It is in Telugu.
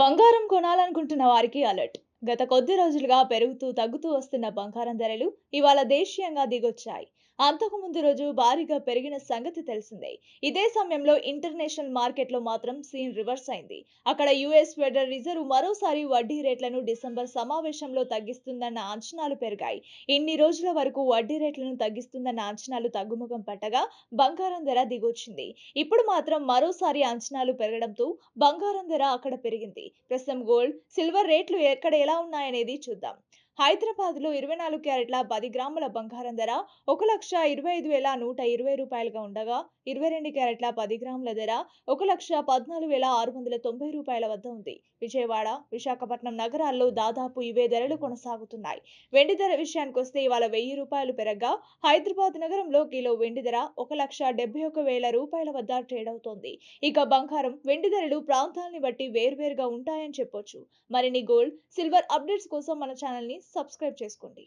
బంగారం కొనాలనుకుంటున్న వారికి అలర్ట్. గత కొద్ది రోజులుగా పెరుగుతూ తగ్గుతూ వస్తున్న బంగారం ధరలు ఇవాళ దేశీయంగా దిగొచ్చాయి. అంతకు ముందు రోజు భారీగా పెరిగిన సంగతి తెలిసిందే. ఇదే సమయంలో ఇంటర్నేషనల్ మార్కెట్లో మాత్రం సీన్ రివర్స్ అయింది. అక్కడ యుఎస్ ఫెడరల్ రిజర్వ్ మరోసారి వడ్డీ రేట్లను డిసెంబర్ సమావేశంలో తగ్గిస్తుందన్న అంచనాలు పెరిగాయి. ఇన్ని రోజుల వరకు వడ్డీ రేట్లను తగ్గిస్తుందన్న అంచనాలు తగ్గుముఖం పట్టగా బంగారం ధర దిగొచ్చింది. ఇప్పుడు మాత్రం మరోసారి అంచనాలు పెరగడంతో బంగారం ధర అక్కడ పెరిగింది. ప్రస్తుతం గోల్డ్, సిల్వర్ రేట్లు ఎక్కడ ఎలా ఉన్నాయనేది చూద్దాం. హైదరాబాద్ లో 24 క్యారెట్ల 10 గ్రాముల బంగారం ధర 1,25,120 రూపాయలుగా ఉండగా, 22 క్యారెట్ల 10 గ్రాముల ధర 1,14,690 రూపాయల వద్ద ఉంది. విజయవాడ, విశాఖపట్నం నగరాల్లో దాదాపు ఇవే ధరలు కొనసాగుతున్నాయి. వెండి ధర విషయానికొస్తే ఇవాళ 1000 రూపాయలు పెరగ్గా హైదరాబాద్ నగరంలో కిలో వెండి ధర 1,71,000 రూపాయల వద్ద ట్రేడ్ అవుతోంది. ఇక బంగారం, వెండి ధరలు ప్రాంతాల్ని బట్టి వేర్వేరుగా ఉంటాయని చెప్పొచ్చు. మరిన్ని గోల్డ్, సిల్వర్ అప్డేట్స్ కోసం మన ఛానల్ ని సబ్స్క్రైబ్ చేసుకోండి.